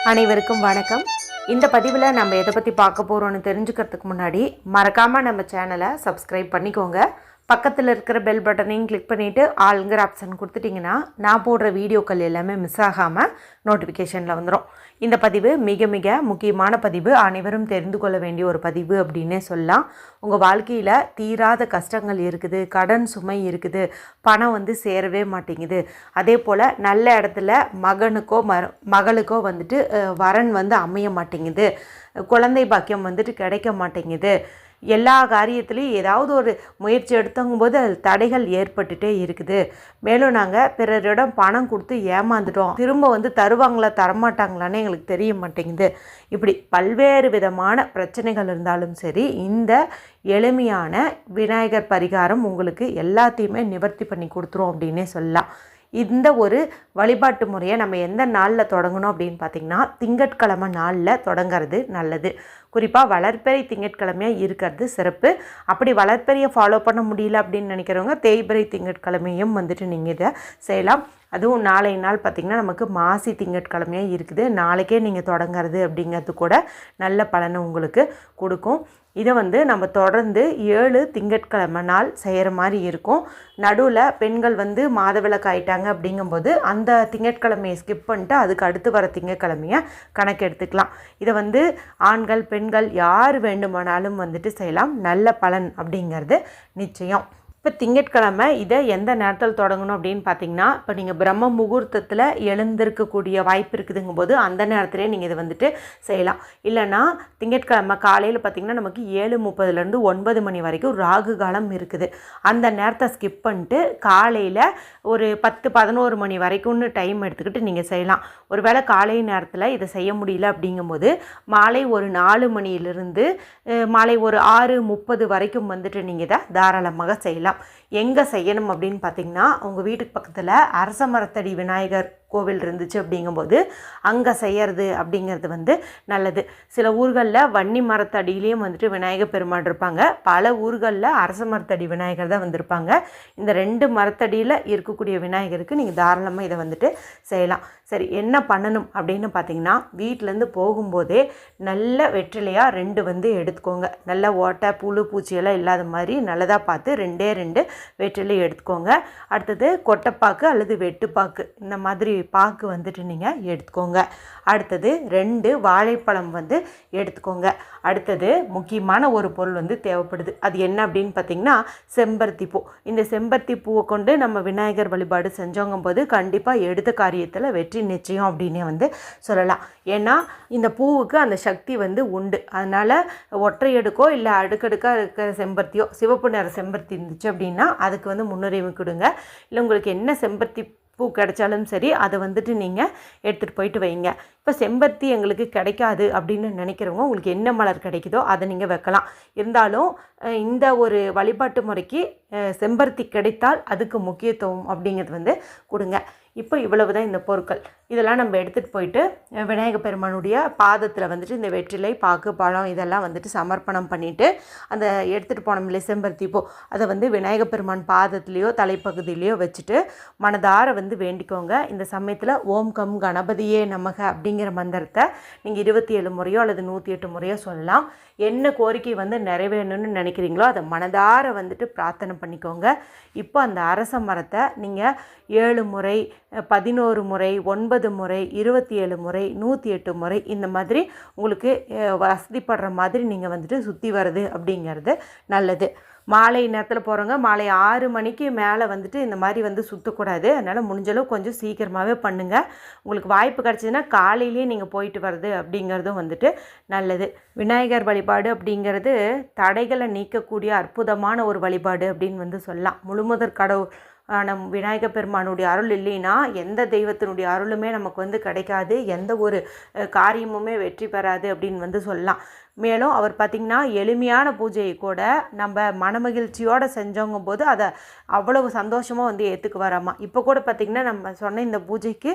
அனைவருக்கும் வணக்கம். இந்த பதிவில் நம்ம எதை பற்றி பார்க்க போகிறோன்னு தெரிஞ்சுக்கிறதுக்கு முன்னாடி மறக்காமல் நம்ம சேனலை சப்ஸ்கிரைப் பண்ணிக்கோங்க. பக்கத்தில் இருக்கிற பெல் பட்டனையும் கிளிக் பண்ணிவிட்டு ஆளுங்கிற ஆப்ஷன் கொடுத்துட்டிங்கன்னா நான் போடுற வீடியோக்கள் எல்லாமே மிஸ் ஆகாமல் நோட்டிஃபிகேஷனில் வந்துடும். இந்த பதிவு மிக மிக முக்கியமான பதிவு, அனைவரும் தெரிந்து கொள்ள வேண்டிய ஒரு பதிவு அப்படின்னே சொல்லலாம். உங்கள் வாழ்க்கையில் தீராத கஷ்டங்கள் இருக்குது, கடன் சுமை இருக்குது, பணம் சேரவே மாட்டேங்குது, அதே போல் நல்ல இடத்துல மகனுக்கோ மகளுக்கோ வரன் அமைய மாட்டேங்குது, குழந்தை பாக்கியம் கிடைக்க மாட்டேங்குது, எல்லா காரியத்துலேயும் ஏதாவது ஒரு முயற்சி எடுத்தங்கும்போது அது தடைகள் ஏற்பட்டுகிட்டே இருக்குது. மேலும் நாங்கள் பிறரிடம் பணம் கொடுத்து ஏமாந்துட்டோம், திரும்ப தருவாங்களா தரமாட்டாங்களான்னு எங்களுக்கு தெரிய மாட்டேங்குது. இப்படி பல்வேறு விதமான பிரச்சனைகள் இருந்தாலும் சரி, இந்த எளிமையான விநாயகர் பரிகாரம் உங்களுக்கு எல்லாத்தையுமே நிவர்த்தி பண்ணி கொடுத்துரும் அப்படின்னே சொல்லலாம். இந்த ஒரு வழிபாட்டு முறையை நம்ம எந்த நாளில் தொடங்கணும் அப்படின்னு பார்த்திங்கன்னா, திங்கட்கிழமை நாளில் தொடங்கிறது நல்லது. குறிப்பாக வளர்பிறை திங்கட்கிழமையாக இருக்கிறது சிறப்பு. அப்படி வளர்பிறையை ஃபாலோ பண்ண முடியல அப்படின்னு நினைக்கிறவங்க தேய்பிறை திங்கட்கிழமையும் நீங்கள் இதை செய்யலாம். அதுவும் நாளை நாள் பார்த்திங்கன்னா நமக்கு மாசி திங்கட்கிழமையாக இருக்குது. நாளைக்கே நீங்கள் தொடங்கிறது அப்படிங்கிறது கூட நல்ல பலனை உங்களுக்கு கொடுக்கும். இதை நம்ம தொடர்ந்து 7 திங்கட்கிழமை நாள் செய்கிற மாதிரி இருக்கும். நடுவில் பெண்கள் மாதவிலக்கு ஆயிட்டாங்க அப்படிங்கும்போது அந்த திங்கட்கிழமையை ஸ்கிப் பண்ணிட்டு அதுக்கு அடுத்து வர திங்கட்கிழமையை கணக்கு எடுத்துக்கலாம். இதை ஆண்கள் பெண்கள் யார் வேண்டுமானாலும் செய்யலாம். நல்ல பலன் அப்படிங்கிறது நிச்சயம். இப்போ திங்கட்கிழமை இதை எந்த நேரத்தில் தொடங்கணும் அப்படின்னு பார்த்தீங்கன்னா, இப்போ நீங்கள் பிரம்ம முகூர்த்தத்தில் எழுந்திருக்கக்கூடிய வாய்ப்பு இருக்குதுங்கும்போது அந்த நேரத்திலே நீங்கள் இதை செய்யலாம். இல்லைன்னா திங்கட்கிழமை காலையில் பார்த்திங்கன்னா நமக்கு 7:30லேருந்து 9 மணி வரைக்கும் ராகு காலம் இருக்குது. அந்த நேரத்தை ஸ்கிப் பண்ணிட்டு காலையில் ஒரு 10-11 மணி வரைக்கும்னு டைம் எடுத்துக்கிட்டு நீங்கள் செய்யலாம். ஒரு வேளை காலை நேரத்தில் இதை செய்ய முடியல அப்படிங்கும்போது மாலை ஒரு 4 மணியிலிருந்து மாலை ஒரு 6:30 வரைக்கும் நீங்கள் இதை தாராளமாக செய்யலாம். எங்கே செய்யணும் அப்படின்னு பார்த்தீங்கன்னா, உங்கள் வீட்டுக்கு பக்கத்தில் அரச மரத்தடி விநாயகர் கோவில் இருந்துச்சு அப்படிங்கும்போது அங்கே செய்கிறது அப்படிங்கிறது நல்லது. சில ஊர்களில் வன்னி மரத்தடியிலையும் விநாயகர் பெருமாள் இருப்பாங்க. பல ஊர்களில் அரச மரத்தடி விநாயகர் தான் வந்திருப்பாங்க. இந்த 2 மரத்தடியில் இருக்கக்கூடிய விநாயகருக்கு நீங்கள் தாராளமாக இதை செய்யலாம். சரி, என்ன பண்ணணும் அப்படின்னு பார்த்தீங்கன்னா, வீட்டிலேருந்து போகும்போதே நல்ல வெற்றிலையாக 2 எடுத்துக்கோங்க. நல்ல ஓட்டை புழு பூச்சியெல்லாம் இல்லாத மாதிரி நல்லதாக பார்த்து 2 வெற்றிலை எடுத்துக்கோங்க. அடுத்தது கொட்டைப்பாக்கு அல்லது வெட்டுப்பாக்கு, இந்த மாதிரி பாக்கு நீங்கள் எடுத்துக்கோங்க. அடுத்தது 2 வாழைப்பழம் எடுத்துக்கோங்க. அடுத்தது முக்கியமான ஒரு பொருள் தேவைப்படுது. அது என்ன அப்படின்னு பார்த்தீங்கன்னா, செம்பருத்தி பூ. இந்த செம்பருத்தி பூவை கொண்டு நம்ம விநாயகர் வழிபாடு செஞ்சோங்கும் போது கண்டிப்பாக எடுத்த காரியத்தில் வெற்றி நிச்சயம் அப்படின்னு சொல்லலாம். ஏன்னா இந்த பூவுக்கு அந்த சக்தி உண்டு. அதனால் ஒற்றை அடுக்கோ இல்லை அடுக்கடுக்காக இருக்கிற செம்பருத்தியோ, சிவப்பு நிற செம்பருத்தி இருந்துச்சு அப்படின்னா அதுக்கு முன்னுரிமை கொடுங்க. இல்லை உங்களுக்கு என்ன செம்பருத்தி பூ கிடைச்சாலும் சரி, அதை நீங்கள் எடுத்துகிட்டு போயிட்டு வைங்க. இப்போ செம்பருத்தி எங்களுக்கு கிடைக்காது அப்படின்னு நினைக்கிறவங்க உங்களுக்கு என்ன மலர் கிடைக்குதோ அதை நீங்கள் வைக்கலாம். இருந்தாலும் இந்த ஒரு வழிபாட்டு முறைக்கு செம்பருத்தி கிடைத்தால் அதுக்கு முக்கியத்துவம் அப்படிங்கிறது கொடுங்க. இப்போ இவ்வளவு தான் இந்த பொருட்கள். இதெல்லாம் நம்ம எடுத்துகிட்டு போயிட்டு விநாயகர் பெருமானுடைய பாதத்தில் இந்த வெற்றிலை பாக்கு பழம் இதெல்லாம் சமர்ப்பணம் பண்ணிவிட்டு அந்த எடுத்துகிட்டு போனோம்ல செம்பருத்தி பூ, அதை விநாயகர் பெருமான் பாதத்துலேயோ தலைப்பகுதியிலையோ வச்சுட்டு மனதார வேண்டிக்கோங்க. இந்த சமயத்தில் ஓம் கம் கணபதியே நமக அப்படிங்கிற மந்திரத்தை நீங்கள் 27 முறையோ அல்லது 108 முறையோ சொல்லலாம். என்ன கோரிக்கை நிறைவேறணும்னு நினைக்கிறீங்களோ அதை மனதார பிரார்த்தனை பண்ணிக்கோங்க. இப்போ அந்த அரச மரத்தை நீங்கள் 7 முறை 11 முறை 9 முறை 27 முறை 108 முறை இந்த மாதிரி உங்களுக்கு வசதிப்படுற மாதிரி நீங்கள் சுற்றி வர்றது அப்படிங்கிறது நல்லது. மாலை நேரத்தில் போகிறவங்க மாலை 6 மணிக்கு மேலே இந்த மாதிரி சுற்றக்கூடாது. அதனால் முடிஞ்சளவு கொஞ்சம் சீக்கிரமாகவே பண்ணுங்கள். உங்களுக்கு வாய்ப்பு கிடச்சிதுன்னா காலையிலேயே நீங்கள் போயிட்டு வர்றது அப்படிங்கிறதும் நல்லது. விநாயகர் வழிபாடு அப்படிங்கிறது தடைகளை நீக்கக்கூடிய அற்புதமான ஒரு வழிபாடு அப்படின்னு சொல்லலாம். முழுமுதற் கடவுள் நம் விநாயகர் பெருமானுடைய அருள் இல்லைன்னா எந்த தெய்வத்தினுடைய அருளுமே நமக்கு கிடைக்காது, எந்த ஒரு காரியமுமே வெற்றி பெறாது அப்படின்னு சொல்லலாம். மேலும் அவர் பார்த்திங்கன்னா எளிமையான பூஜையை கூட நம்ம மனமகிழ்ச்சியோடு செஞ்சவங்கும் போது அதை அவ்வளவு சந்தோஷமாக வந்து ஏற்றுக்குவாராம்மா. இப்போ கூட பார்த்திங்கன்னா நம்ம சொன்ன இந்த பூஜைக்கு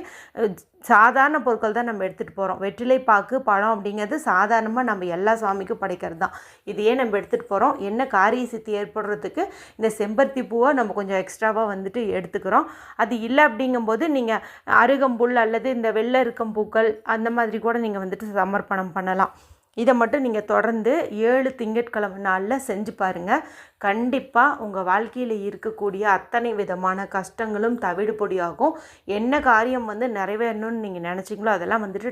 சாதாரண பொருட்கள் தான் நம்ம எடுத்துகிட்டு போகிறோம். வெற்றிலை பாக்கு பழம் அப்படிங்கிறது சாதாரணமாக நம்ம எல்லா சாமிக்கும் படைக்கிறது தான். இதையே நம்ம எடுத்துகிட்டு போகிறோம். என்ன காரிய சித்தி ஏற்படுறதுக்கு இந்த செம்பருத்தி பூவை நம்ம கொஞ்சம் எக்ஸ்ட்ராவாக வந்துட்டு எடுத்துக்கிறோம். அது இல்லை அப்படிங்கும்போது நீங்கள் அருகம்புல் அல்லது இந்த வெள்ளை இருக்கும் பூக்கள் அந்த மாதிரி கூட நீங்கள் வந்துட்டு சமர்ப்பணம் பண்ணலாம். இதை மட்டும் நீங்கள் தொடர்ந்து 7 திங்கட்கிழமை நாளில் செஞ்சு பாருங்கள். கண்டிப்பாக உங்கள் வாழ்க்கையில் இருக்கக்கூடிய அத்தனை விதமான கஷ்டங்களும் தவிடுபொடியாகும். என்ன காரியம் வந்து நிறைவேறணும்னு நீங்கள் நினச்சிங்களோ அதெல்லாம் வந்துட்டு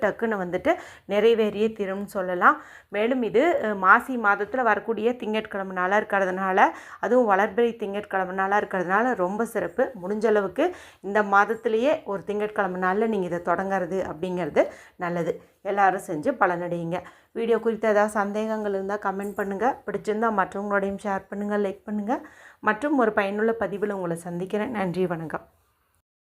டக்குன்னு வந்துட்டு நிறைவேறியே தீரும்னு சொல்லலாம். மேலும் இது மாசி மாதத்தில் வரக்கூடிய திங்கட்கிழமை நாளாக இருக்கிறதுனால, அதுவும் வளர்பிறை திங்கட்கிழமை நாளாக இருக்கிறதுனால ரொம்ப சிறப்பு. முடிஞ்சளவுக்கு இந்த மாதத்திலேயே ஒரு திங்கட்கிழமை நாளில் நீங்கள் இதை தொடங்கிறது அப்படிங்கிறது நல்லது. எல்லாரும் செஞ்சு பலனடையுங்க. வீடியோ குறித்து ஏதாவது சந்தேகங்கள் இருந்தால் கமெண்ட் பண்ணுங்கள். பிடிச்சிருந்தால் மற்றவங்களோடையும் ஷேர் பண்ணுங்கள், லைக் பண்ணுங்கள். மற்றும் ஒரு பயனுள்ள பதிவில் உங்களை சந்திக்கிறேன். நன்றி, வணக்கம்.